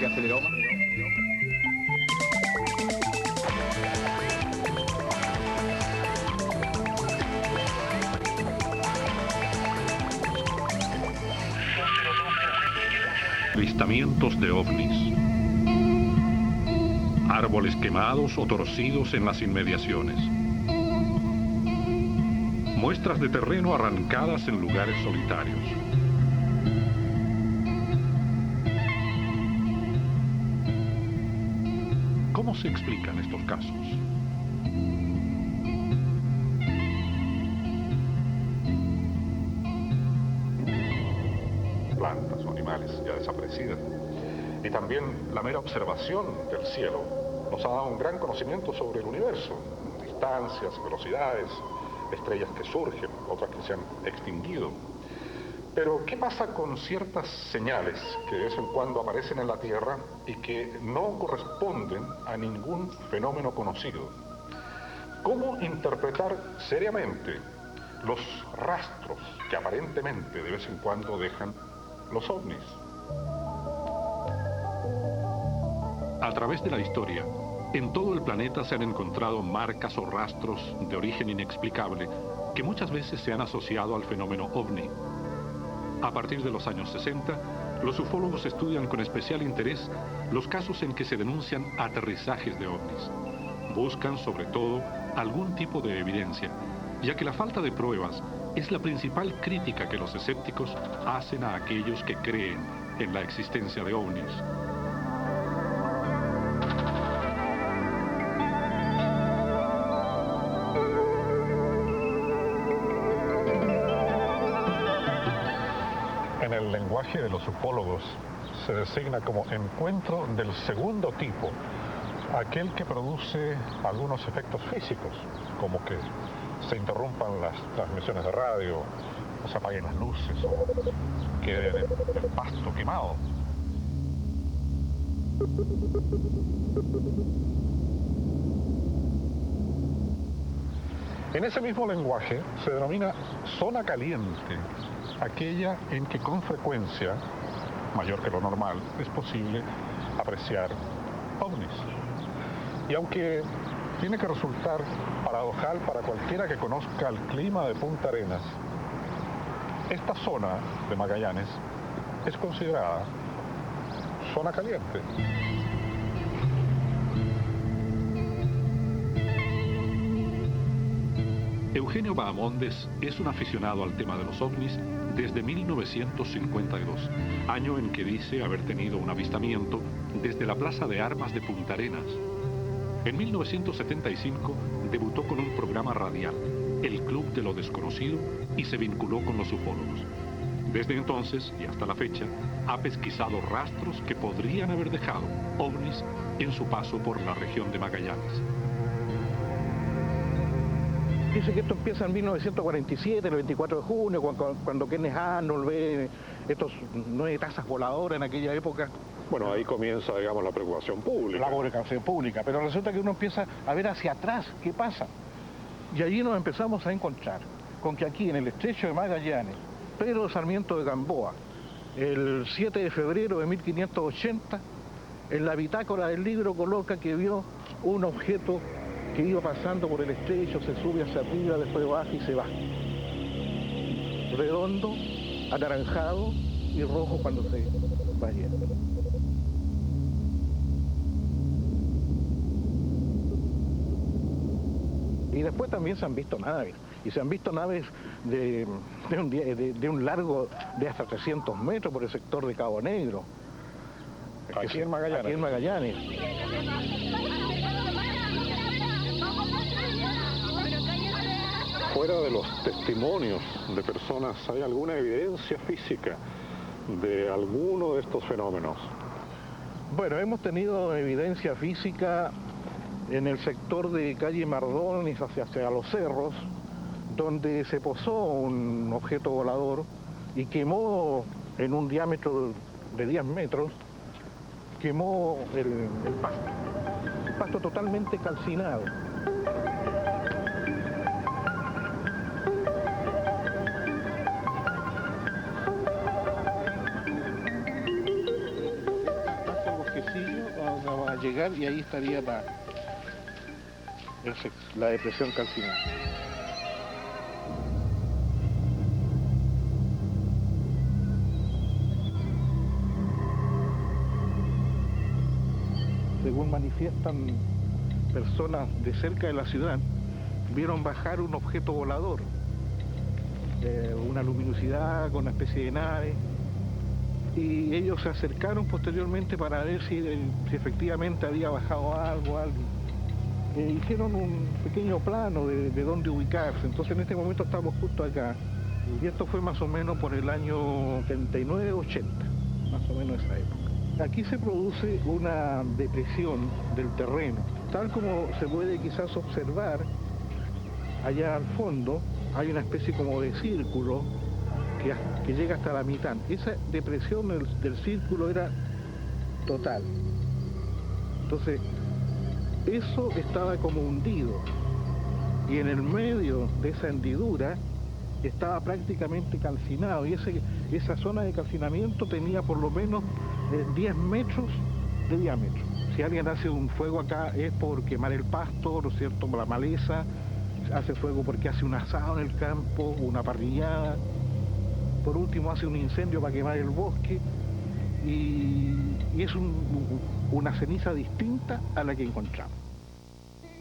que aceleró más. Avistamientos de ovnis. Árboles quemados o torcidos en las inmediaciones. Muestras de terreno arrancadas en lugares solitarios. ¿Cómo se explican estos casos? Plantas o animales ya desaparecidas. Y también la mera observación del cielo nos ha dado un gran conocimiento sobre el universo, distancias, velocidades, estrellas que surgen, otras que se han extinguido. Pero, ¿qué pasa con ciertas señales que de vez en cuando aparecen en la Tierra y que no corresponden a ningún fenómeno conocido? ¿Cómo interpretar seriamente los rastros que aparentemente de vez en cuando dejan los ovnis? A través de la historia, en todo el planeta se han encontrado marcas o rastros de origen inexplicable que muchas veces se han asociado al fenómeno ovni. A partir de los años 60, los ufólogos estudian con especial interés los casos en que se denuncian aterrizajes de ovnis. Buscan, sobre todo, algún tipo de evidencia, ya que la falta de pruebas es la principal crítica que los escépticos hacen a aquellos que creen en la existencia de ovnis. En el lenguaje de los ufólogos se designa como encuentro del segundo tipo aquel que produce algunos efectos físicos, como que se interrumpan las transmisiones de radio, o se apaguen las luces, o quede el pasto quemado. En ese mismo lenguaje se denomina zona caliente aquella en que con frecuencia, mayor que lo normal, es posible apreciar ovnis. Y aunque tiene que resultar paradojal para cualquiera que conozca el clima de Punta Arenas, esta zona de Magallanes es considerada zona caliente. Eugenio Bahamondes es un aficionado al tema de los ovnis desde 1952, año en que dice haber tenido un avistamiento desde la Plaza de Armas de Punta Arenas. En 1975 debutó con un programa radial, El Club de lo Desconocido, y se vinculó con los ufólogos. Desde entonces y hasta la fecha, ha pesquisado rastros que podrían haber dejado ovnis en su paso por la región de Magallanes. Dice que esto empieza en 1947, el 24 de junio, cuando Kenneth Arnold ve estos 9 tazas voladoras en aquella época. Bueno, ahí comienza, digamos, la preocupación pública. La preocupación pública, pero resulta que uno empieza a ver hacia atrás qué pasa. Y allí nos empezamos a encontrar con que aquí en el estrecho de Magallanes, Pedro Sarmiento de Gamboa, el 7 de febrero de 1580, en la bitácora del libro coloca que vio un objeto que iba pasando por el estrecho, se sube hacia arriba, después baja y se va. Redondo, anaranjado y rojo cuando se va yendo. Y después también se han visto naves, y se han visto naves de un largo de hasta 300 metros por el sector de Cabo Negro. Aquí en Magallanes. Aquí en Magallanes. Fuera de los testimonios de personas, ¿hay alguna evidencia física de alguno de estos fenómenos? Bueno, hemos tenido evidencia física en el sector de calle Mardones hacia los cerros, donde se posó un objeto volador y quemó en un diámetro de 10 metros, quemó el pasto totalmente calcinado. llegar y ahí estaría la depresión calcinada. Según manifiestan personas de cerca de la ciudad, vieron bajar un objeto volador, una luminosidad con una especie de nave, y ellos se acercaron posteriormente para ver si efectivamente había bajado algo. Hicieron un pequeño plano de dónde ubicarse. Entonces en este momento estamos justo acá, y esto fue más o menos por el año 79-80, más o menos esa época. Aquí se produce una depresión del terreno, tal como se puede quizás observar allá al fondo. Hay una especie como de círculo que llega hasta la mitad. Esa depresión del círculo era total. Entonces, eso estaba como hundido, y en el medio de esa hendidura estaba prácticamente calcinado, y esa zona de calcinamiento tenía por lo menos 10 metros de diámetro. Si alguien hace un fuego acá es por quemar el pasto, ¿no es cierto?, la maleza. Hace fuego porque hace un asado en el campo, una parrillada. Por último hace un incendio para quemar el bosque, y es una ceniza distinta a la que encontramos.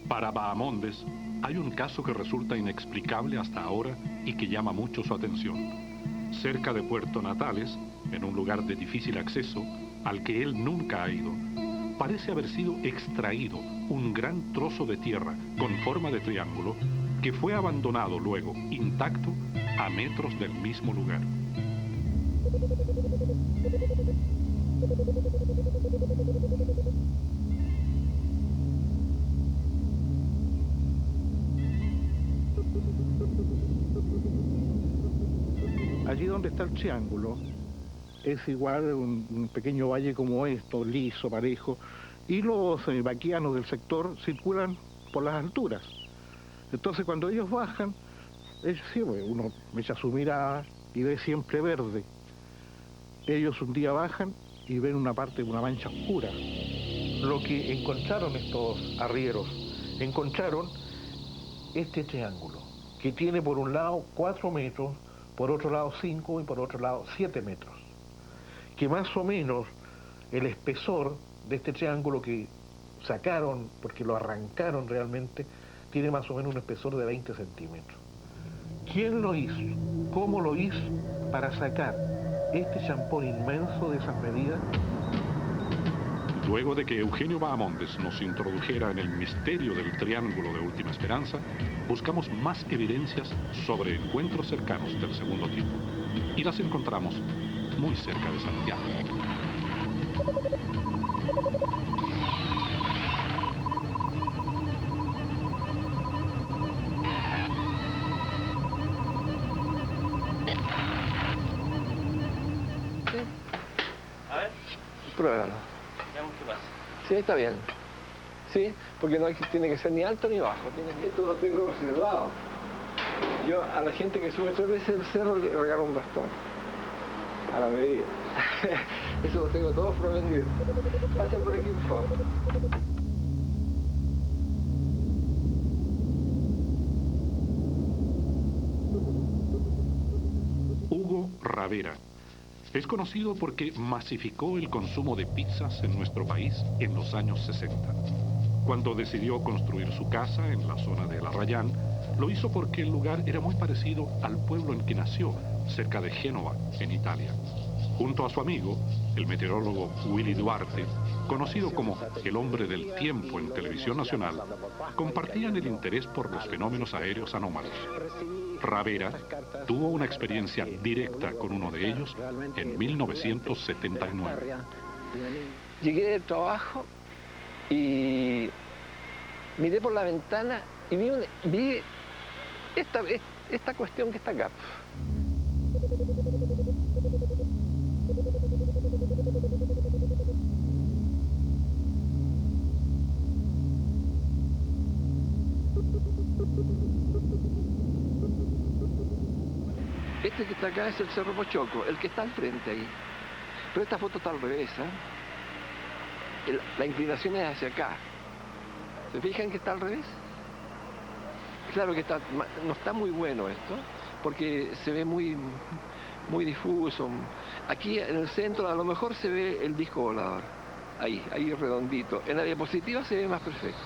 Para Bahamondes hay un caso que resulta inexplicable hasta ahora y que llama mucho su atención. Cerca de Puerto Natales, en un lugar de difícil acceso, al que él nunca ha ido, parece haber sido extraído un gran trozo de tierra con forma de triángulo que fue abandonado luego, intacto, a metros del mismo lugar. Allí donde está el triángulo es igual un pequeño valle como esto, liso, parejo, y los vaquianos del sector circulan por las alturas. Entonces cuando ellos bajan, uno echa su mirada y ve siempre verde. Ellos un día bajan y ven una mancha oscura. Lo que encontraron estos arrieros, encontraron este triángulo, que tiene por un lado 4 metros, por otro lado 5 y por otro lado 7 metros. Que más o menos el espesor de este triángulo que sacaron, porque lo arrancaron realmente, tiene más o menos un espesor de 20 centímetros. ¿Quién lo hizo? ¿Cómo lo hizo para sacar este champón inmenso de esas medidas? Luego de que Eugenio Bahamondes nos introdujera en el misterio del Triángulo de Última Esperanza, buscamos más evidencias sobre encuentros cercanos del segundo tipo. Y las encontramos muy cerca de Santiago. A ver, Pruébalo. veamos qué pasa. Sí, está bien. Sí, porque no tiene que ser ni alto ni bajo. Esto lo tengo reservado. Yo a la gente que sube 3 veces el cerro le regalo un bastón. A la medida. Eso lo tengo todo provendido. Pasen por aquí, por favor. Hugo Ravera es conocido porque masificó el consumo de pizzas en nuestro país en los años 60. Cuando decidió construir su casa en la zona de El Arrayán, lo hizo porque el lugar era muy parecido al pueblo en que nació, cerca de Génova, en Italia. Junto a su amigo, el meteorólogo Willy Duarte, conocido como el hombre del tiempo en Televisión Nacional, compartían el interés por los fenómenos aéreos anómalos. Ravera tuvo una experiencia directa con uno de ellos en 1979. Llegué del trabajo y miré por la ventana y vi esta cuestión que está acá. Este que está acá es el Cerro Pochoco, el que está al frente ahí. Pero esta foto está al revés, ¿eh? la inclinación es hacia acá. ¿Se fijan que está al revés? Claro que no está muy bueno esto, porque se ve muy difuso. Aquí en el centro a lo mejor se ve el disco volador, ahí redondito. En la diapositiva se ve más perfecto.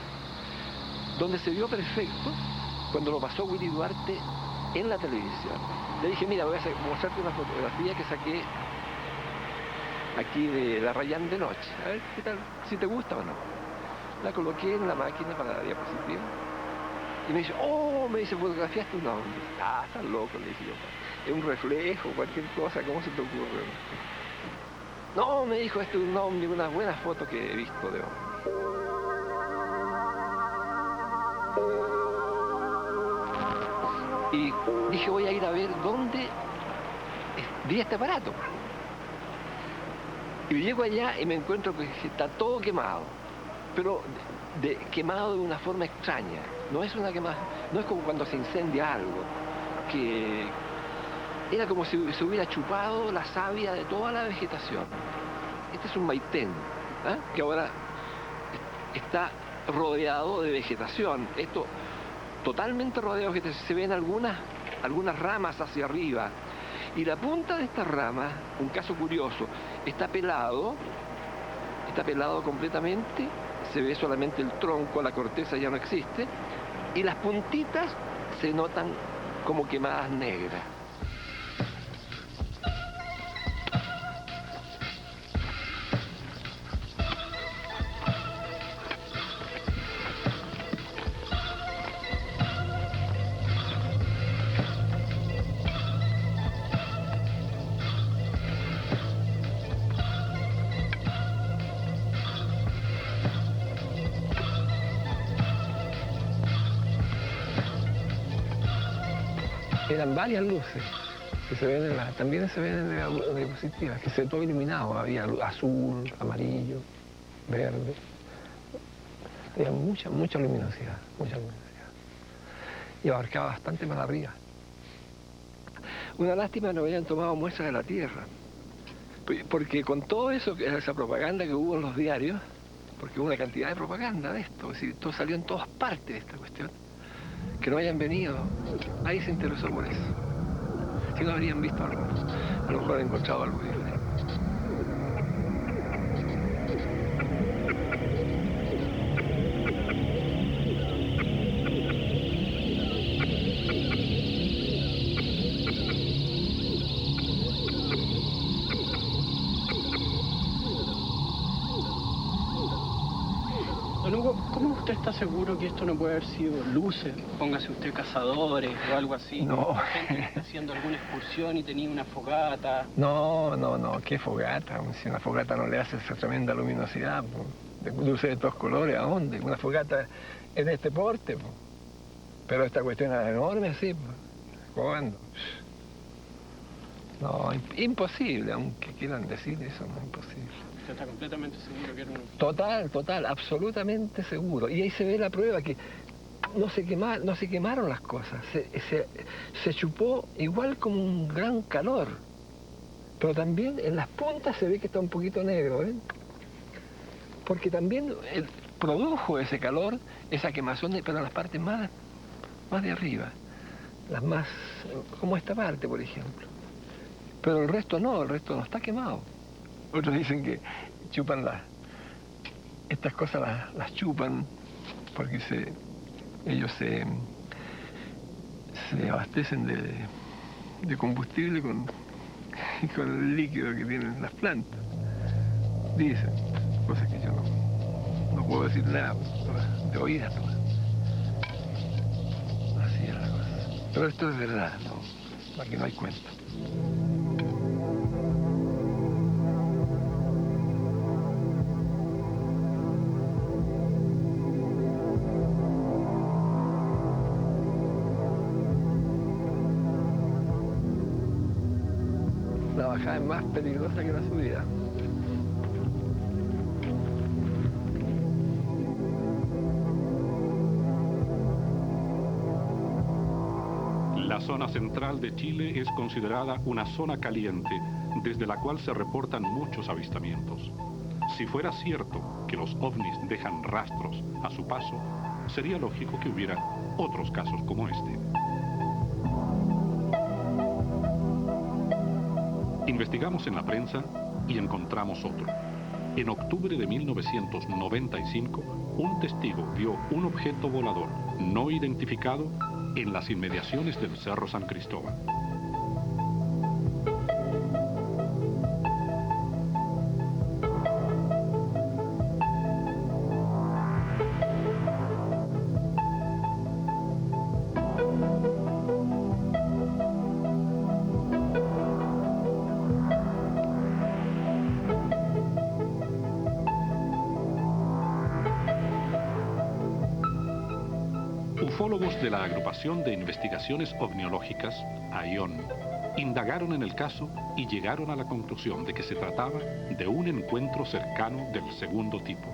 Donde se vio perfecto, cuando lo pasó Willy Duarte en la televisión. Le dije, mira, voy a mostrarte una fotografía que saqué aquí de la Rayán de noche. A ver qué tal, si te gusta o no. La coloqué en la máquina para la diapositiva. Y me dice, me dice, fotografiaste un ovni. Ah, estás loco, le dije yo. Es un reflejo, cualquier cosa, ¿cómo se te ocurre? No, me dijo, esto es un ovni, una buena foto que he visto de ovni. Y dije, voy a ir a ver dónde vi este aparato. Y llego allá y me encuentro que está todo quemado, pero quemado de una forma extraña. No es una quemada, no es como cuando se incendia algo, que era como si se hubiera chupado la savia de toda la vegetación. Este es un maitén, ¿eh? Que ahora está rodeado de vegetación. Esto totalmente rodeado de vegetación. Se ven algunas ramas hacia arriba. Y la punta de esta rama, un caso curioso, está pelado completamente, se ve solamente el tronco, la corteza ya no existe, y las puntitas se notan como quemadas negras. Eran varias luces que se ven también se ven en la diapositiva, que se ve todo iluminado, había azul, amarillo, verde, había mucha luminosidad, y abarcaba bastante más arriba. Una lástima no habían tomado muestras de la Tierra, porque con todo eso, esa propaganda que hubo en los diarios, porque hubo una cantidad de propaganda de esto, es decir, todo salió en todas partes de esta cuestión, que no hayan venido, nadie se interesó por eso. Si no habrían visto algo, a lo mejor habrían encontrado algo diferente. Don Hugo, ¿cómo usted está seguro que esto no puede haber sido luces? Póngase usted cazadores o algo así. No. Gente que está haciendo alguna excursión y tenía una fogata. No, ¿qué fogata? Si una fogata no le hace esa tremenda luminosidad, de luces de todos colores, ¿a dónde? Una fogata es de este porte, pero esta cuestión es enorme, así, ¿cuándo? No, imposible, aunque quieran decir eso, no es imposible. ¿Usted está completamente seguro que era un...? Total, absolutamente seguro. Y ahí se ve la prueba que no se quemaron las cosas, se chupó igual como un gran calor. Pero también en las puntas se ve que está un poquito negro, ¿ven? Porque también produjo ese calor, esa quemazón, pero en las partes más de arriba. Las más, como esta parte, por ejemplo. Pero el resto no está quemado. Otros dicen que chupan estas cosas las chupan porque ellos se abastecen de combustible con el líquido que tienen las plantas. Dicen, cosas que yo no puedo decir nada, de oídas nomás. Así es la cosa. Pero esto es verdad, ¿no? Aquí no hay cuento. La bajada es más peligrosa que la subida. La zona central de Chile es considerada una zona caliente, desde la cual se reportan muchos avistamientos. Si fuera cierto que los ovnis dejan rastros a su paso, sería lógico que hubiera otros casos como este. Investigamos en la prensa y encontramos otro. En octubre de 1995, un testigo vio un objeto volador no identificado en las inmediaciones del Cerro San Cristóbal. Ufólogos de la Agrupación de Investigaciones Ovniológicas, AION, indagaron en el caso y llegaron a la conclusión de que se trataba de un encuentro cercano del segundo tipo.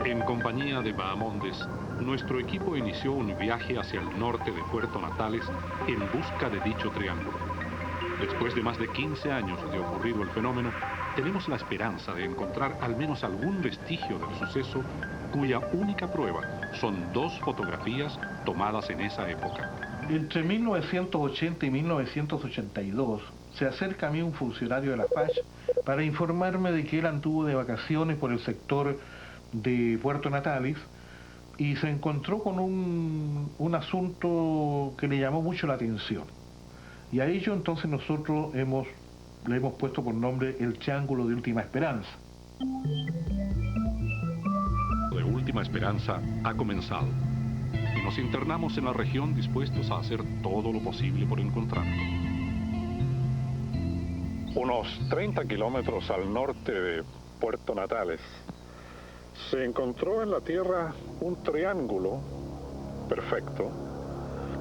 En compañía de Bahamondes, nuestro equipo inició un viaje hacia el norte de Puerto Natales en busca de dicho triángulo. Después de más de 15 años de ocurrido el fenómeno, tenemos la esperanza de encontrar al menos algún vestigio del suceso cuya única prueba son 2 fotografías tomadas en esa época. Entre 1980 y 1982 se acerca a mí un funcionario de la FACH para informarme de que él anduvo de vacaciones por el sector de Puerto Natales y se encontró con un asunto que le llamó mucho la atención. Y a ello entonces nosotros le hemos puesto por nombre el Triángulo de Última Esperanza. De Última Esperanza ha comenzado y nos internamos en la región dispuestos a hacer todo lo posible por encontrarlo. Unos 30 kilómetros al norte de Puerto Natales se encontró en la tierra un triángulo perfecto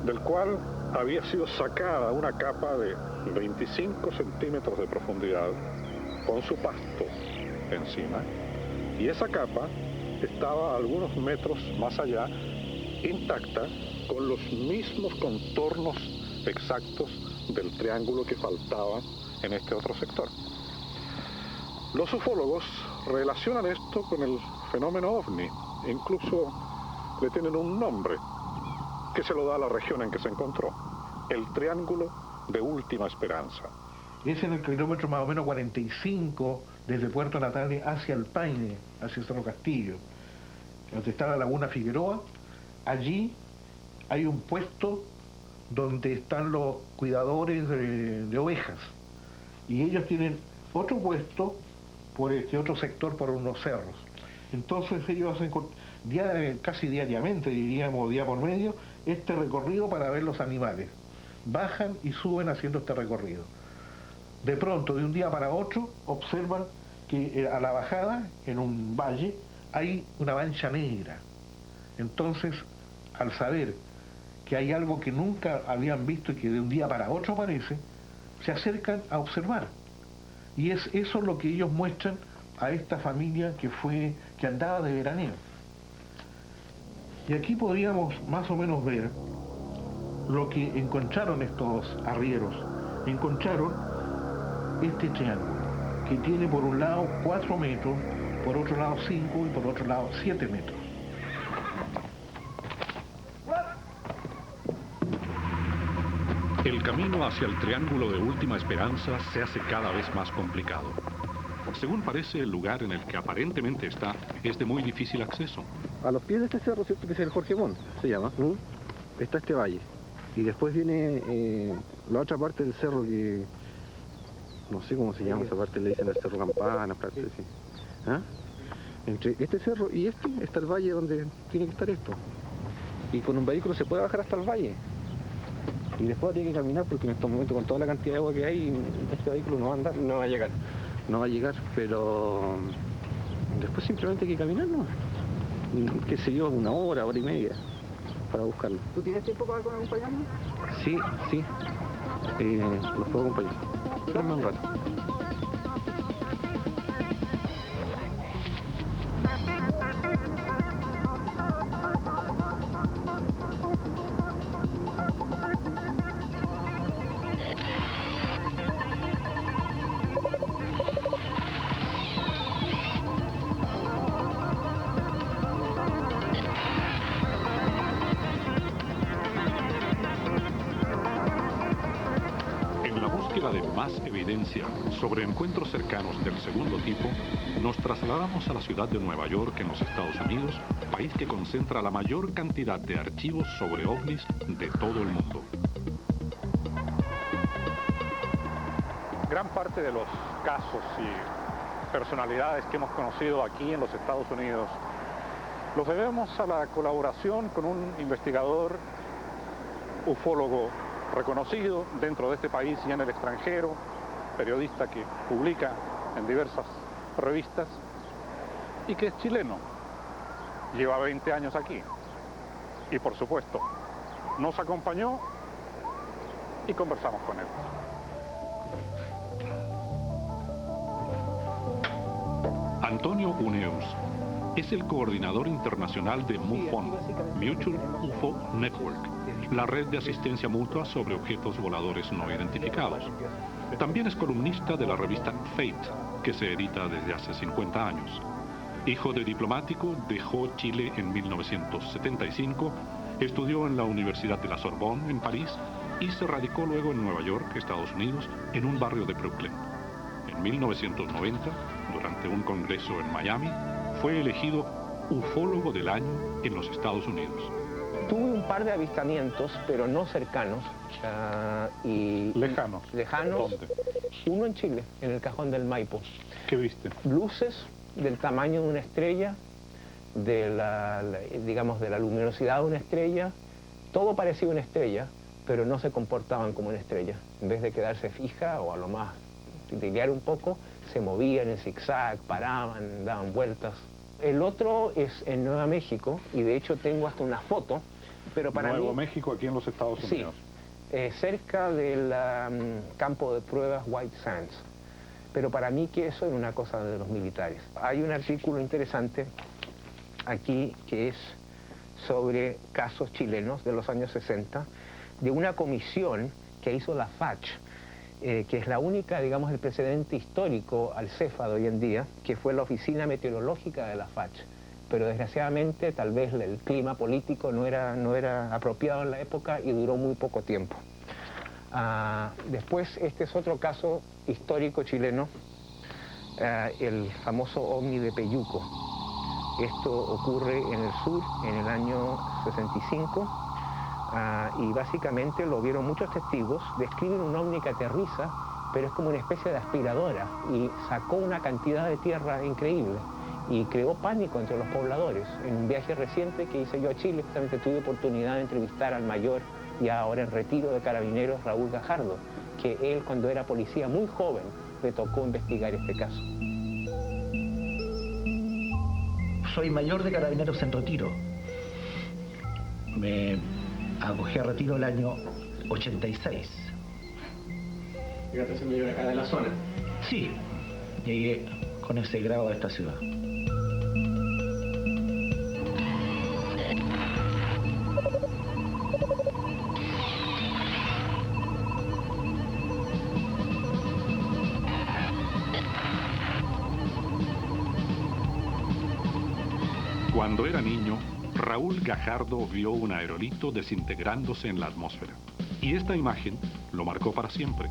del cual había sido sacada una capa de 25 centímetros de profundidad con su pasto encima, y esa capa estaba a algunos metros más allá, intacta, con los mismos contornos exactos del triángulo que faltaba en este otro sector. Los ufólogos relacionan esto con el fenómeno ovni, incluso le tienen un nombre que se lo da a la región en que se encontró, el Triángulo de Última Esperanza. Es en el kilómetro más o menos 45 desde Puerto Natales hacia el Paine, hacia Cerro Castillo, donde está la Laguna Figueroa. Allí hay un puesto donde están los cuidadores de ovejas, y ellos tienen otro puesto por este otro sector, por unos cerros. Entonces ellos hacen casi diariamente, diríamos día por medio, este recorrido para ver los animales. Bajan y suben haciendo este recorrido. De pronto, de un día para otro, observan que a la bajada, en un valle, hay una mancha negra. Entonces, al saber que hay algo que nunca habían visto y que de un día para otro aparece, se acercan a observar. Y es eso lo que ellos muestran a esta familia que andaba de veraneo. Y aquí podríamos más o menos ver lo que encontraron estos arrieros. Encontraron este triángulo, que tiene por un lado 4 metros, por otro lado 5 y por otro lado 7 metros. El camino hacia el Triángulo de Última Esperanza se hace cada vez más complicado. Según parece, el lugar en el que aparentemente está es de muy difícil acceso. A los pies de este cerro, ¿cierto? Que es el Jorge Mon, se llama. Está este valle. Y después viene la otra parte del cerro que... No sé cómo se llama esa parte, le dicen el Cerro Campana, parte así. ¿Ah? Entre este cerro y este está el valle donde tiene que estar esto. Y con un vehículo se puede bajar hasta el valle. Y después tiene que caminar porque en estos momentos con toda la cantidad de agua que hay, este vehículo no va a andar. No va a llegar. No va a llegar, pero después simplemente hay que caminar, ¿no? Qué sé yo, 1 hora, 1 hora y media para buscarlo. ¿Tú tienes tiempo para acompañarnos? Sí, sí. Los puedo acompañar. Espérame un rato. búsqueda de más evidencia sobre encuentros cercanos del segundo tipo, nos trasladamos a la ciudad de Nueva York, en los Estados Unidos, país que concentra la mayor cantidad de archivos sobre ovnis de todo el mundo. Gran parte de los casos y personalidades que hemos conocido aquí en los Estados Unidos los debemos a la colaboración con un investigador ufólogo reconocido dentro de este país y en el extranjero, periodista que publica en diversas revistas y que es chileno, lleva 20 años aquí y por supuesto nos acompañó y conversamos con él. Antonio Uneus es el coordinador internacional de MUFON, Mutual UFO Network, la red de asistencia mutua sobre objetos voladores no identificados. También es columnista de la revista Fate, que se edita desde hace 50 años. Hijo de diplomático, dejó Chile en 1975, estudió en la Universidad de la Sorbonne en París y se radicó luego en Nueva York, Estados Unidos, en un barrio de Brooklyn. En 1990, durante un congreso en Miami, fue elegido ufólogo del año en los Estados Unidos. Tuve un par de avistamientos, pero no cercanos. Lejanos. ¿Dónde? Uno en Chile, en el Cajón del Maipo. ¿Qué viste? Luces del tamaño de una estrella, digamos, de la luminosidad de una estrella. Todo parecía una estrella, pero no se comportaban como una estrella. En vez de quedarse fija o a lo más titilear un poco, se movían en zigzag, paraban, daban vueltas. El otro es en Nueva México, y de hecho tengo hasta una foto, pero para Nuevo mí... México, aquí en los Estados Unidos. Sí, cerca del campo de pruebas White Sands. Pero para mí que eso era una cosa de los militares. Hay un artículo interesante aquí que es sobre casos chilenos de los años 60, de una comisión que hizo la FACH, que es la única, digamos, el precedente histórico al CEFA de hoy en día, que fue la oficina meteorológica de la FACH. Pero desgraciadamente tal vez el clima político no era apropiado en la época y duró muy poco tiempo. Después, este es otro caso histórico chileno, el famoso ovni de Peyuco. Esto ocurre en el sur en el año 65. Y básicamente lo vieron muchos testigos, describen un ovni que aterriza, pero es como una especie de aspiradora y sacó una cantidad de tierra increíble y creó pánico entre los pobladores. En un viaje reciente que hice yo a Chile, justamente tuve oportunidad de entrevistar al mayor y ahora en retiro de carabineros, Raúl Gajardo, que él cuando era policía muy joven le tocó investigar este caso. Soy mayor de carabineros en retiro. Me acogí a retiro el año 86. ¿Llegaste a ser mayor acá de la zona? Sí, llegué con ese grado a esta ciudad. Cuando era niño, Raúl Gajardo vio un aerolito desintegrándose en la atmósfera. Y esta imagen lo marcó para siempre.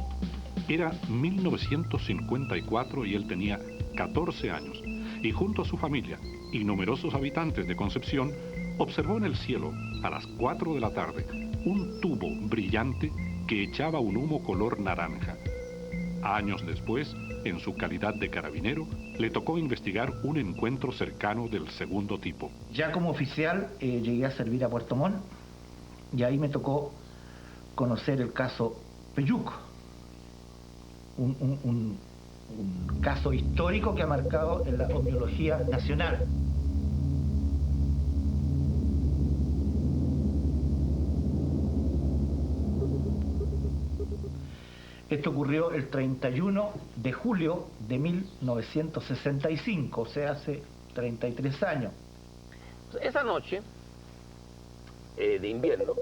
Era 1954 y él tenía 14 años. Y junto a su familia y numerosos habitantes de Concepción, observó en el cielo, a las 4 de la tarde, un tubo brillante que echaba un humo color naranja. Años después, en su calidad de carabinero, le tocó investigar un encuentro cercano del segundo tipo. Ya como oficial llegué a servir a Puerto Montt y ahí me tocó conocer el caso Peyuco, un caso histórico que ha marcado en la ovniología nacional. Esto ocurrió el 31 de julio de 1965, o sea, hace 33 años. Esa noche de invierno,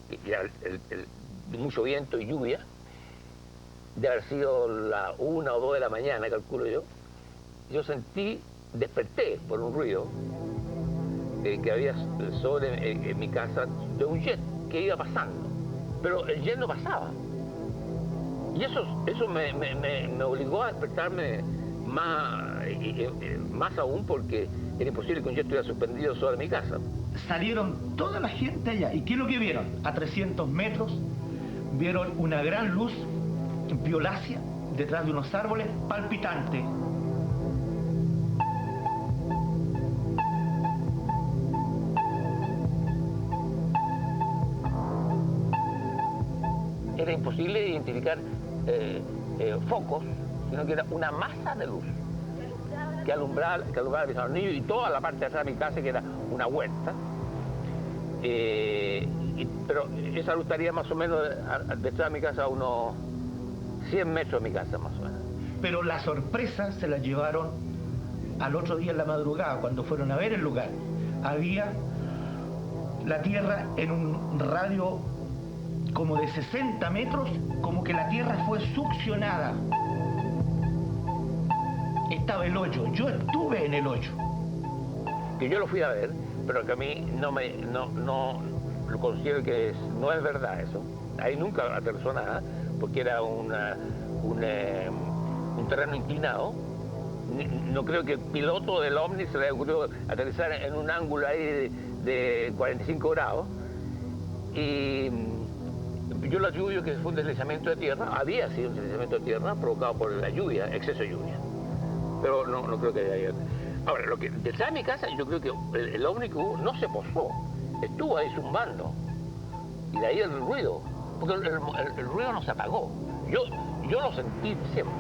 que era mucho viento y lluvia, de haber sido la 1 o 2 de la mañana, calculo yo desperté por un ruido que había en mi casa de un jet que iba pasando, pero el jet no pasaba. Y eso me obligó a despertarme más aún, porque era imposible que un jet estuviera suspendido sobre mi casa. Salieron toda la gente allá. ¿Y qué es lo que vieron? A 300 metros vieron una gran luz violácea detrás de unos árboles palpitante. Era imposible identificar focos, sino que era una masa de luz que alumbraba a los niños y toda la parte de atrás de mi casa, que era una huerta. Pero esa luz estaría más o menos detrás de mi casa, a unos 100 metros de mi casa, más o menos. Pero la sorpresa se la llevaron al otro día en la madrugada, cuando fueron a ver el lugar. Había la tierra en un radio como de 60 metros, como que la tierra fue succionada. Estaba el hoyo, yo estuve en el hoyo. Que yo lo fui a ver, pero que a mí no lo considero que no es verdad eso. Ahí nunca aterrizó nada, porque era un terreno inclinado. No creo que el piloto del Omni se le ocurrió aterrizar en un ángulo ahí de 45 grados. Y yo lo atribuyo que fue un deslizamiento de tierra, había sido un deslizamiento de tierra provocado por la lluvia, exceso de lluvia. Pero no creo que haya... Ahora, lo que detrás de mi casa, yo creo que el ovni que hubo no se posó, estuvo ahí zumbando. Y de ahí el ruido, porque el ruido no se apagó. Yo lo sentí siempre.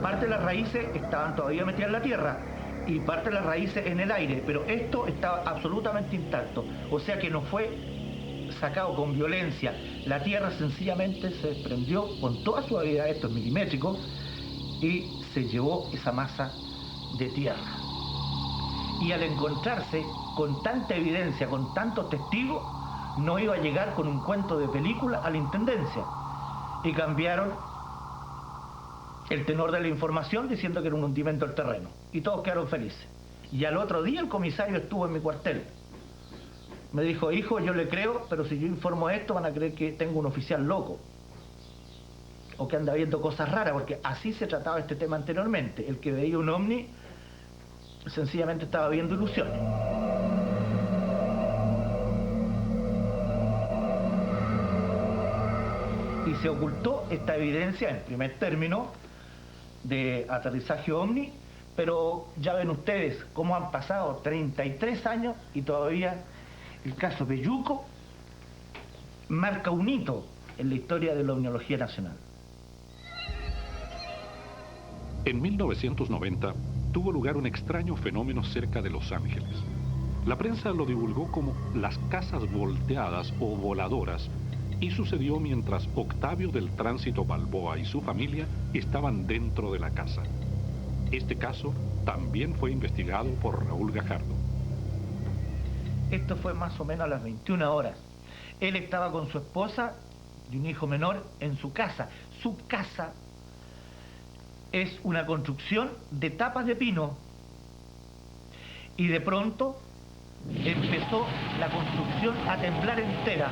Parte de las raíces estaban todavía metidas en la tierra y parte de las raíces en el aire, pero esto estaba absolutamente intacto, o sea que no fue sacado con violencia. La tierra sencillamente se desprendió con toda suavidad, esto es milimétrico, y se llevó esa masa de tierra. Y al encontrarse con tanta evidencia, con tantos testigos, no iba a llegar con un cuento de película a la intendencia, y cambiaron el tenor de la información diciendo que era un hundimiento del terreno, y todos quedaron felices. Y al otro día el comisario estuvo en mi cuartel. Me dijo: hijo, yo le creo, pero si yo informo esto van a creer que tengo un oficial loco o que anda viendo cosas raras, porque así se trataba este tema anteriormente. El que veía un ovni sencillamente estaba viendo ilusiones. Y se ocultó esta evidencia en primer término de aterrizaje ovni, pero ya ven ustedes cómo han pasado 33 años y todavía el caso Peyuco marca un hito en la historia de la ovniología nacional. En 1990 tuvo lugar un extraño fenómeno cerca de Los Ángeles. La prensa lo divulgó como las casas volteadas o voladoras, y sucedió mientras Octavio del Tránsito Balboa y su familia estaban dentro de la casa. Este caso también fue investigado por Raúl Gajardo. Esto fue más o menos a las 21 horas. Él estaba con su esposa y un hijo menor en su casa. Su casa es una construcción de tapas de pino. Y de pronto empezó la construcción a temblar entera.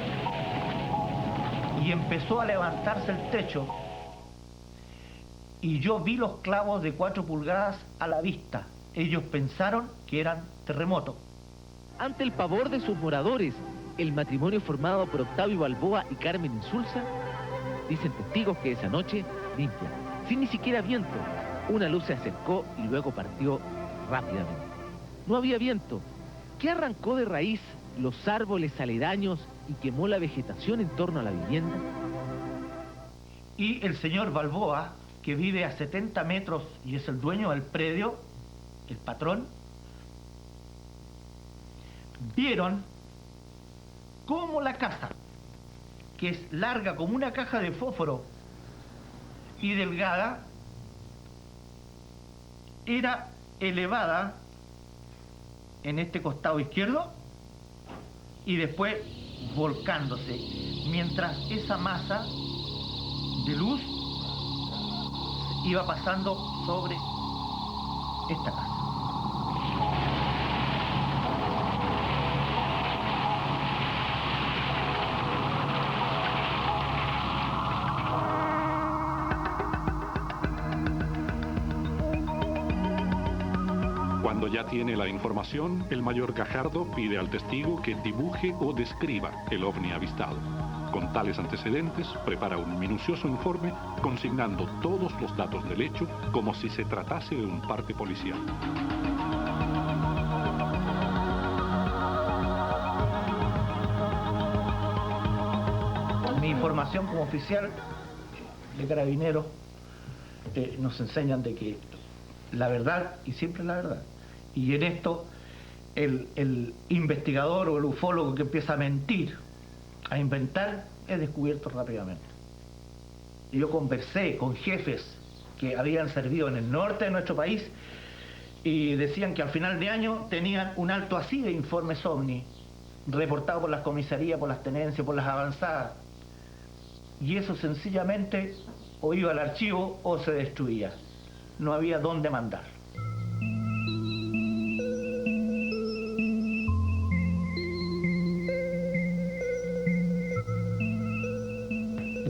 Y empezó a levantarse el techo. Y yo vi los clavos de 4 pulgadas a la vista. Ellos pensaron que eran terremotos. Ante el pavor de sus moradores, el matrimonio formado por Octavio Balboa y Carmen Insulza, dicen testigos que esa noche, limpia, sin ni siquiera viento, una luz se acercó y luego partió rápidamente. No había viento, que arrancó de raíz los árboles aledaños y quemó la vegetación en torno a la vivienda. Y el señor Balboa, que vive a 70 metros y es el dueño del predio, el patrón, vieron cómo la casa, que es larga como una caja de fósforo y delgada, era elevada en este costado izquierdo y después volcándose, mientras esa masa de luz iba pasando sobre esta casa. ya tiene la información, el mayor Gajardo pide al testigo que dibuje o describa el ovni avistado. Con tales antecedentes, prepara un minucioso informe consignando todos los datos del hecho como si se tratase de un parte policial. Mi información como oficial de Carabineros nos enseñan de que la verdad y siempre la verdad. Y en esto el investigador o el ufólogo que empieza a mentir, a inventar, es descubierto rápidamente. Yo conversé con jefes que habían servido en el norte de nuestro país y decían que al final de año tenían un alto así de informes OVNI reportados por las comisarías, por las tenencias, por las avanzadas. Y eso sencillamente o iba al archivo o se destruía. No había dónde mandar.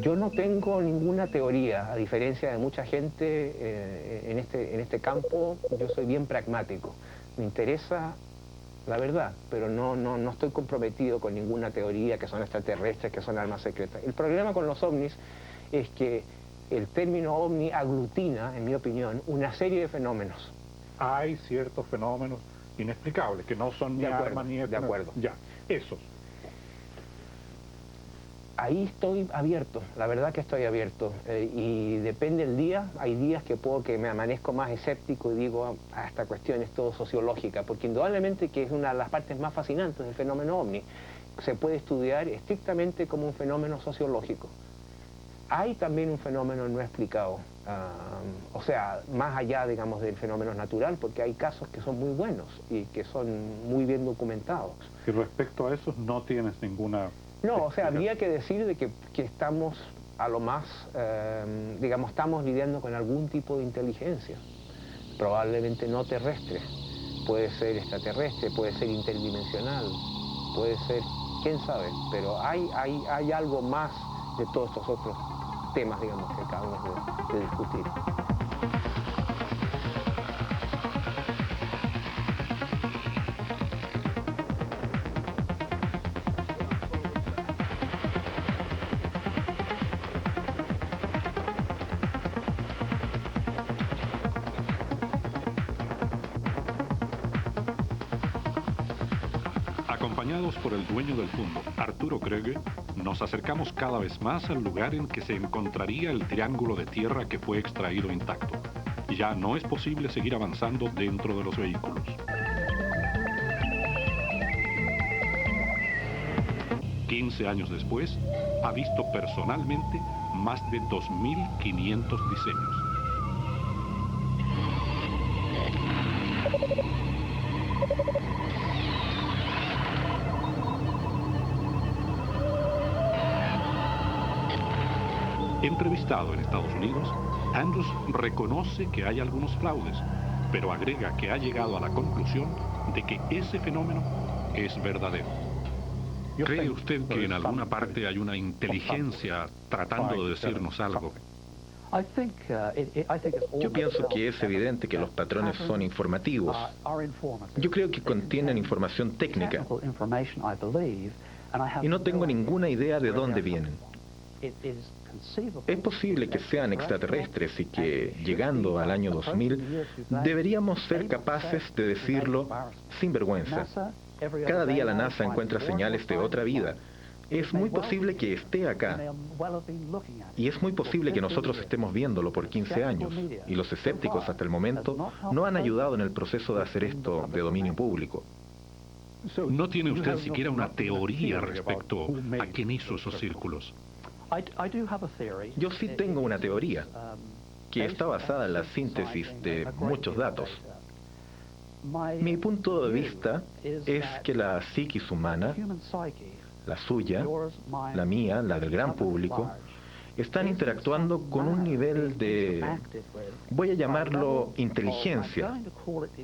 Yo no tengo ninguna teoría, a diferencia de mucha gente en este campo. Yo soy bien pragmático. Me interesa la verdad, pero no estoy comprometido con ninguna teoría que son extraterrestres, que son armas secretas. El problema con los ovnis es que el término ovni aglutina, en mi opinión, una serie de fenómenos. Hay ciertos fenómenos inexplicables que no son ni armas ni... De acuerdo. Ya, esos. Ahí estoy abierto, la verdad que estoy abierto. Y depende del día, hay días que me amanezco más escéptico y digo, esta cuestión es todo sociológica, porque indudablemente que es una de las partes más fascinantes del fenómeno ovni. Se puede estudiar estrictamente como un fenómeno sociológico. Hay también un fenómeno no explicado, o sea, más allá, digamos, del fenómeno natural, porque hay casos que son muy buenos y que son muy bien documentados. Y respecto a esos no tienes ninguna... No, o sea, habría que decir de que estamos a lo más, digamos, estamos lidiando con algún tipo de inteligencia, probablemente no terrestre, puede ser extraterrestre, puede ser interdimensional, puede ser, quién sabe, pero hay algo más de todos estos otros temas, digamos, que acabamos de discutir. Acompañados por el dueño del fondo, Arturo Kröger, nos acercamos cada vez más al lugar en que se encontraría el triángulo de tierra que fue extraído intacto. Ya no es posible seguir avanzando dentro de los vehículos. ...15 años después, ha visto personalmente más de 2.500 diseños. Entrevistado en Estados Unidos, Andrews reconoce que hay algunos fraudes, pero agrega que ha llegado a la conclusión de que ese fenómeno es verdadero. ¿Cree usted que en alguna parte hay una inteligencia tratando de decirnos algo? Yo pienso que es evidente que los patrones son informativos. Yo creo que contienen información técnica y no tengo ninguna idea de dónde vienen. Es posible que sean extraterrestres y que, llegando al año 2000, deberíamos ser capaces de decirlo sin vergüenza. Cada día la NASA encuentra señales de otra vida. Es muy posible que esté acá. Y es muy posible que nosotros estemos viéndolo por 15 años. Y los escépticos hasta el momento no han ayudado en el proceso de hacer esto de dominio público. ¿No tiene usted siquiera una teoría respecto a quién hizo esos círculos? Yo sí tengo una teoría, que está basada en la síntesis de muchos datos. Mi punto de vista es que la psiquis humana, la suya, la mía, la del gran público, están interactuando con un nivel de, voy a llamarlo inteligencia,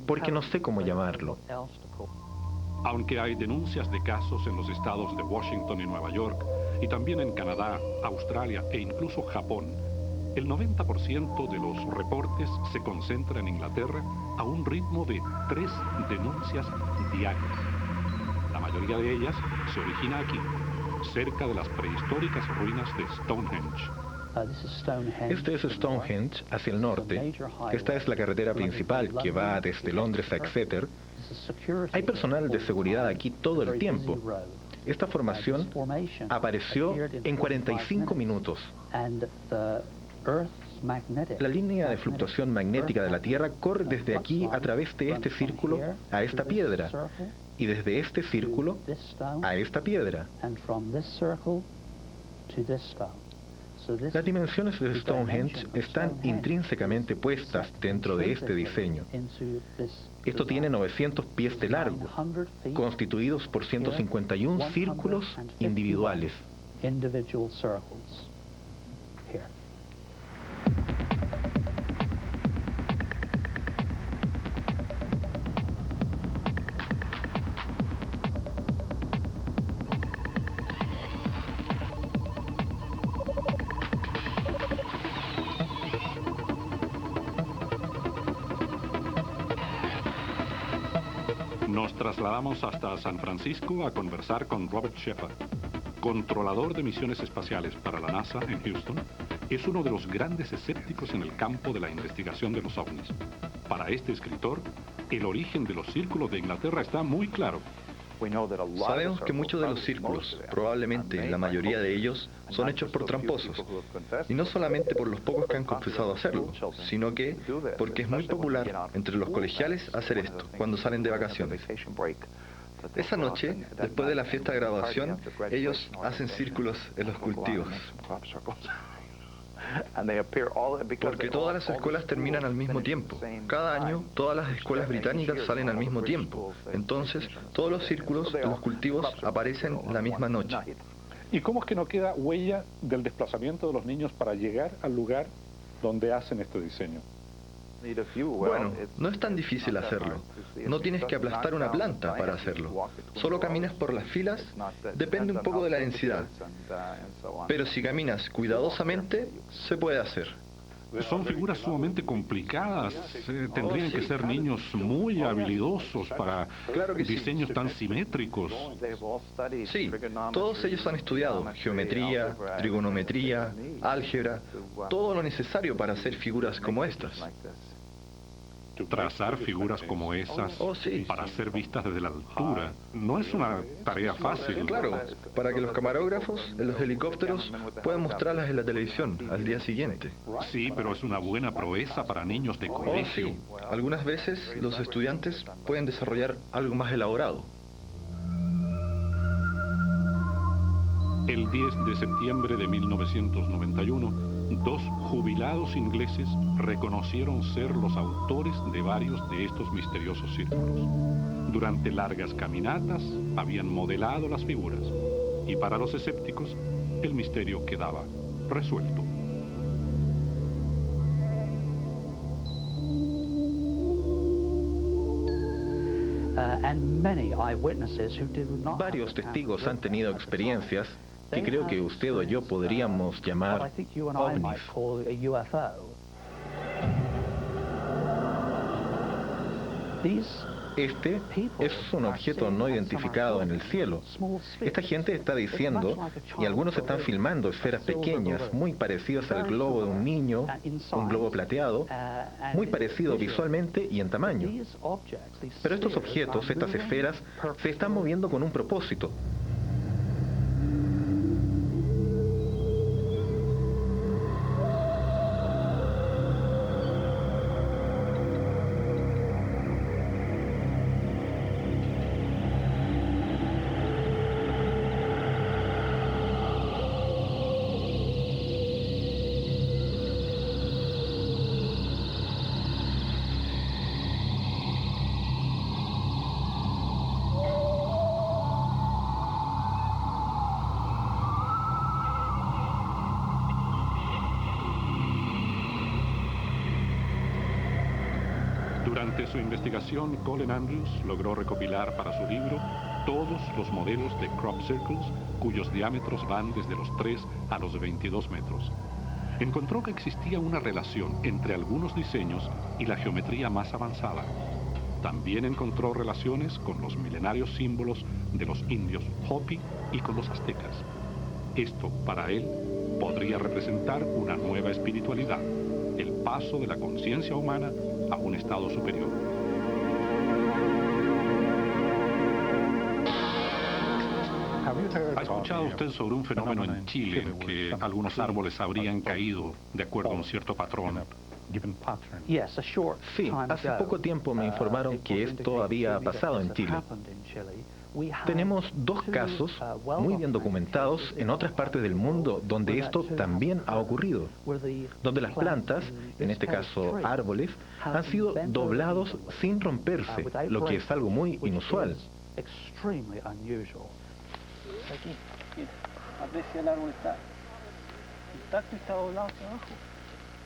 porque no sé cómo llamarlo. Aunque hay denuncias de casos en los estados de Washington y Nueva York, y también en Canadá, Australia e incluso Japón, El 90% de los reportes se concentra en Inglaterra a un ritmo de 3 denuncias diarias. La mayoría de ellas se origina aquí, cerca de las prehistóricas ruinas de Stonehenge. Este es Stonehenge, hacia el norte. Esta es la carretera principal que va desde Londres a Exeter. Hay personal de seguridad aquí todo el tiempo. Esta formación apareció en 45 minutos. La línea de fluctuación magnética de la Tierra corre desde aquí a través de este círculo a esta piedra y desde este círculo a esta piedra. Las dimensiones de Stonehenge están intrínsecamente puestas dentro de este diseño. Esto tiene 900 pies de largo, constituidos por 151 círculos individuales. Nos trasladamos hasta San Francisco a conversar con Robert Shepard, controlador de misiones espaciales para la NASA en Houston. Es uno de los grandes escépticos en el campo de la investigación de los ovnis. Para este escritor, el origen de los círculos de Inglaterra está muy claro. Sabemos que muchos de los círculos, probablemente la mayoría de ellos, son hechos por tramposos. Y no solamente por los pocos que han confesado hacerlo, sino que porque es muy popular entre los colegiales hacer esto cuando salen de vacaciones. Esa noche, después de la fiesta de graduación, ellos hacen círculos en los cultivos. Porque todas las escuelas terminan al mismo tiempo. Cada año, todas las escuelas británicas salen al mismo tiempo. Entonces, todos los círculos de los cultivos aparecen la misma noche. ¿Y cómo es que no queda huella del desplazamiento de los niños para llegar al lugar donde hacen este diseño? Bueno, no es tan difícil hacerlo. No tienes que aplastar una planta para hacerlo. Solo caminas por las filas, depende un poco de la densidad. Pero si caminas cuidadosamente, se puede hacer. Son figuras sumamente complicadas. Tendrían que ser niños muy habilidosos para diseños tan simétricos. Sí, todos ellos han estudiado geometría, trigonometría, álgebra, todo lo necesario para hacer figuras como estas. Trazar figuras como esas para ser vistas desde la altura no es una tarea fácil. Claro, para que los camarógrafos en los helicópteros puedan mostrarlas en la televisión al día siguiente. Sí, pero es una buena proeza para niños de colegio. Sí. Algunas veces los estudiantes pueden desarrollar algo más elaborado. El 10 de septiembre de 1991, 2 jubilados ingleses reconocieron ser los autores de varios de estos misteriosos círculos. Durante largas caminatas habían modelado las figuras y para los escépticos el misterio quedaba resuelto. Varios testigos han tenido experiencias que creo que usted o yo podríamos llamar ovnis. Este es un objeto no identificado en el cielo. Esta gente está diciendo, y algunos están filmando esferas pequeñas, muy parecidas al globo de un niño, un globo plateado, muy parecido visualmente y en tamaño. Pero estos objetos, estas esferas, se están moviendo con un propósito. Durante su investigación, Colin Andrews logró recopilar para su libro todos los modelos de crop circles cuyos diámetros van desde los 3 a los 22 metros. encontró que existía una relación entre algunos diseños y la geometría más avanzada. También encontró relaciones con los milenarios símbolos de los indios Hopi y con los aztecas. Esto, para él, podría representar una nueva espiritualidad, el paso de la conciencia humana a un estado superior. ¿Ha escuchado usted sobre un fenómeno en Chile en que algunos árboles habrían caído de acuerdo a un cierto patrón? Sí, hace poco tiempo me informaron que esto había pasado en Chile. Tenemos dos casos muy bien documentados en otras partes del mundo donde esto también ha ocurrido, donde las plantas, en este caso árboles, han sido doblados sin romperse, lo que es algo muy inusual. Aquí, aprecia el árbol está intacto y está doblado hacia abajo.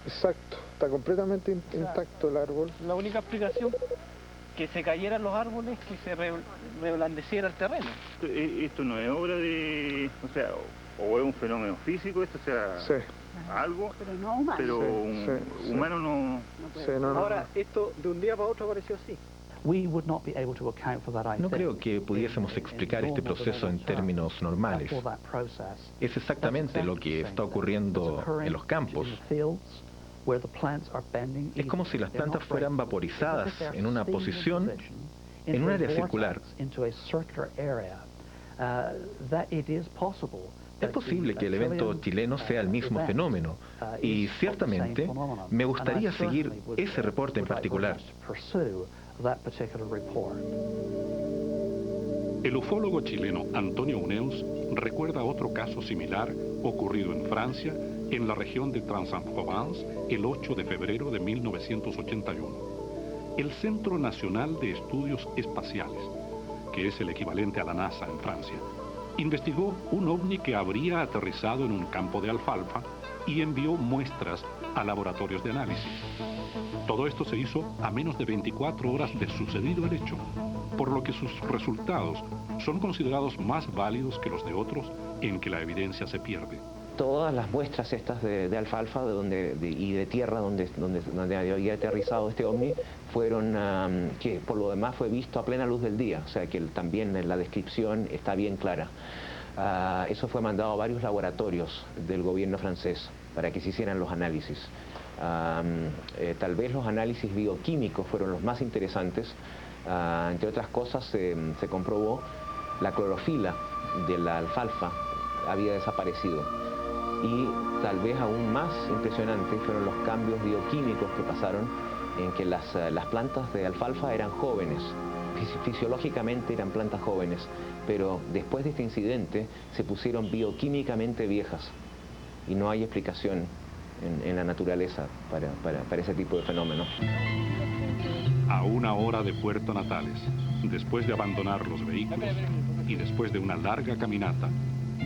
Exacto, está completamente intacto el árbol. La única explicación que se cayeran los árboles, que se reblandeciera el terreno. Esto no es obra de, o sea, o es un fenómeno físico, esto sea algo, pero no humano. Pero humano no. Ahora, esto de un día para otro apareció así. No creo que pudiésemos explicar este proceso en términos normales. Es exactamente lo que está ocurriendo en los campos. Es como si las plantas fueran vaporizadas en una posición, en un área circular. Es posible que el evento chileno sea el mismo fenómeno, y ciertamente me gustaría seguir ese reporte en particular. El ufólogo chileno Antonio Uneus recuerda otro caso similar ocurrido en Francia, en la región de Aix-en-Provence, el 8 de febrero de 1981. El Centro Nacional de Estudios Espaciales, que es el equivalente a la NASA en Francia, investigó un ovni que habría aterrizado en un campo de alfalfa y envió muestras a laboratorios de análisis. Todo esto se hizo a menos de 24 horas de sucedido el hecho, por lo que sus resultados son considerados más válidos que los de otros en que la evidencia se pierde. Todas las muestras estas de alfalfa y de tierra donde había aterrizado este ovni fueron, que por lo demás fue visto a plena luz del día, o sea que también la descripción está bien clara. Eso fue mandado a varios laboratorios del gobierno francés para que se hicieran los análisis. Tal vez los análisis bioquímicos fueron los más interesantes. Entre otras cosas se comprobó la clorofila de la alfalfa había desaparecido, y tal vez aún más impresionante fueron los cambios bioquímicos que pasaron en que las plantas de alfalfa eran jóvenes, fisiológicamente eran plantas jóvenes, pero después de este incidente se pusieron bioquímicamente viejas, y no hay explicación en la naturaleza para ese tipo de fenómenos. A una hora de Puerto Natales, después de abandonar los vehículos y después de una larga caminata,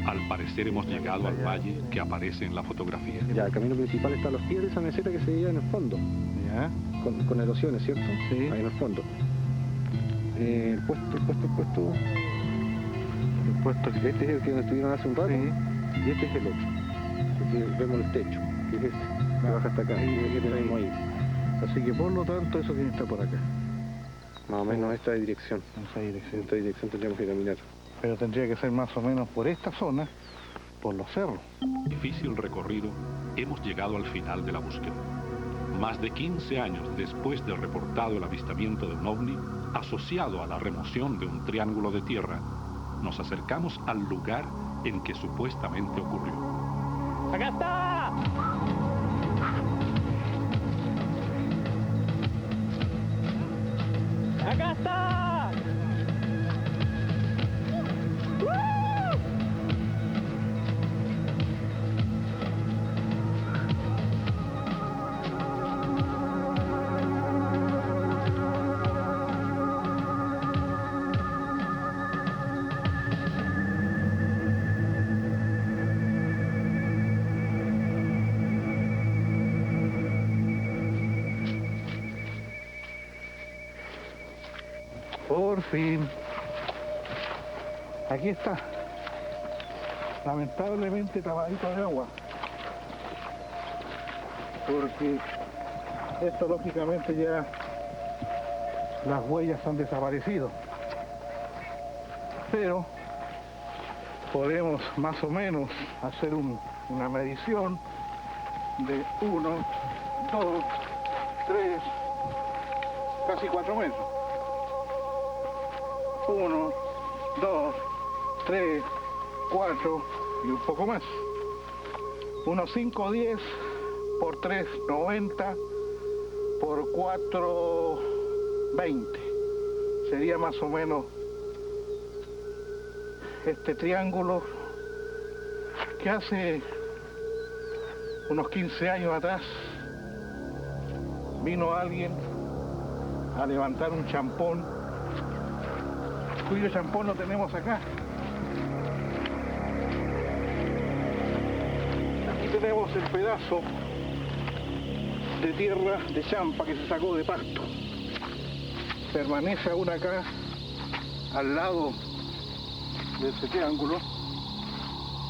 al parecer hemos llegado al valle que aparece en la fotografía. Ya, el camino principal está a los pies de esa meseta que se veía en el fondo. ¿Ya? Con erosiones, ¿cierto? Sí. Ahí en el fondo. El puesto. El puesto, este es el que estuvieron hace un rato. Sí. Y este es el otro. Aquí vemos el techo, que es este, que baja hasta acá. Ahí, que tenemos ahí. Así que por lo tanto eso tiene que estar por acá. Más o menos esta dirección. Esa dirección. Esta dirección tendríamos que caminar. Pero tendría que ser más o menos por esta zona, por los cerros. Difícil recorrido, hemos llegado al final de la búsqueda. Más de 15 años después del reportado el avistamiento de un ovni, asociado a la remoción de un triángulo de tierra, nos acercamos al lugar en que supuestamente ocurrió. ¡Acá está! ¡Acá está! Por fin. Aquí está. Lamentablemente tapadito de agua. porque esto lógicamente ya las huellas han desaparecido, pero podemos más o menos hacer una medición de 1, 2, 3, casi 4 metros. 1, 2, 3, 4 y un poco más. Unos 5, 10 por 3, 90 por 4, 20. Sería más o menos este triángulo que hace unos 15 años atrás vino alguien a levantar un champón, cuyo champón lo tenemos acá. Aquí tenemos el pedazo de tierra de champa que se sacó de pasto. Permanece aún acá al lado de ese triángulo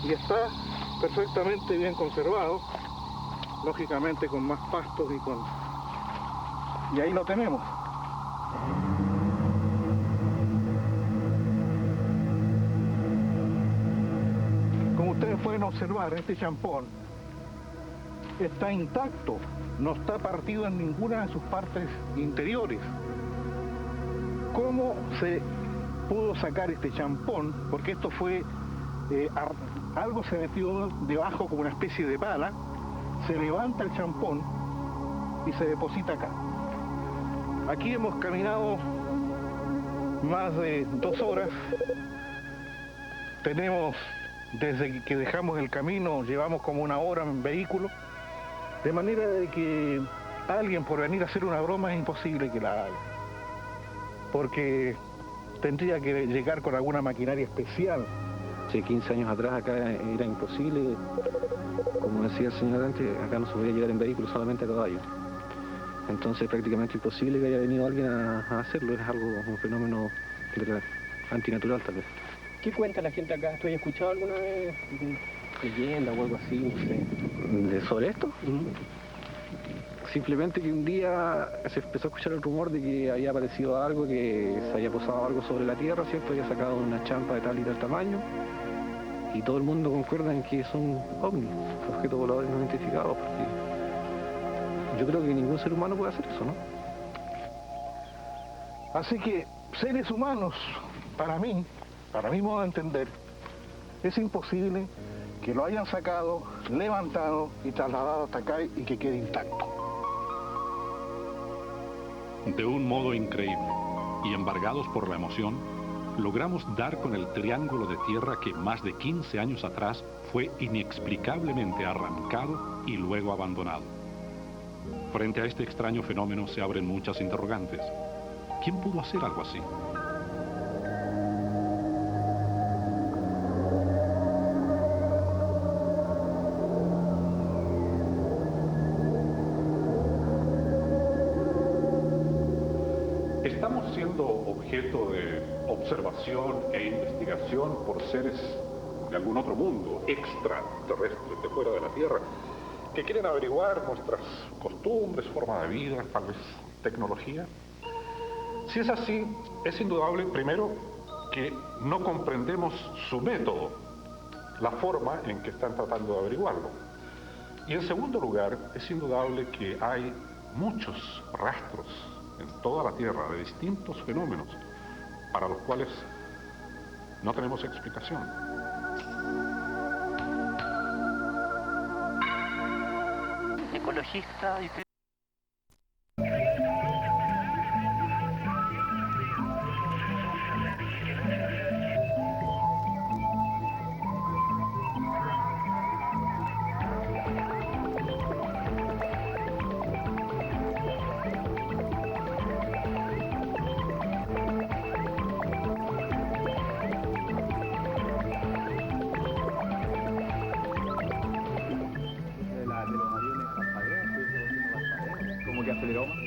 y está perfectamente bien conservado, lógicamente con más pastos y ahí lo tenemos. Como ustedes pueden observar, este champón está intacto, no está partido en ninguna de sus partes interiores. ¿Cómo se pudo sacar este champón? Porque esto fue, algo se metió debajo como una especie de pala, se levanta el champón y se deposita acá. Aquí hemos caminado más de 2 horas, tenemos, desde que dejamos el camino, llevamos como 1 hora en vehículo, de manera de que alguien por venir a hacer una broma es imposible que la haga, porque tendría que llegar con alguna maquinaria especial. Hace 15 años atrás acá era imposible, como decía el señor antes, acá no se podía llegar en vehículo, solamente a caballo. Entonces prácticamente imposible que haya venido alguien a hacerlo, es algo, un fenómeno antinatural tal vez. ¿Qué cuenta la gente acá? ¿Tú has escuchado alguna vez leyenda o algo así? No sé. ¿Sobre esto? Simplemente que un día se empezó a escuchar el rumor de que había aparecido algo, que se había posado algo sobre la Tierra, ¿cierto? Había sacado una champa de tal y tal tamaño, y todo el mundo concuerda en que son ovnis, objetos voladores no identificados, porque yo creo que ningún ser humano puede hacer eso, ¿no? Así que seres humanos, para mi modo de entender, es imposible que lo hayan sacado, levantado y trasladado hasta acá y que quede intacto. De un modo increíble y embargados por la emoción, logramos dar con el triángulo de tierra que más de 15 años atrás fue inexplicablemente arrancado y luego abandonado. Frente a este extraño fenómeno se abren muchas interrogantes. ¿Quién pudo hacer algo así? Estamos siendo objeto de observación e investigación por seres de algún otro mundo, extraterrestres, de fuera de la Tierra, que quieren averiguar nuestras costumbres, forma de vida, tal vez tecnología. Si es así, es indudable, primero, que no comprendemos su método, la forma en que están tratando de averiguarlo. Y en segundo lugar, es indudable que hay muchos rastros en toda la Tierra de distintos fenómenos para los cuales no tenemos explicación. Ecologista y... Como que aceleró más.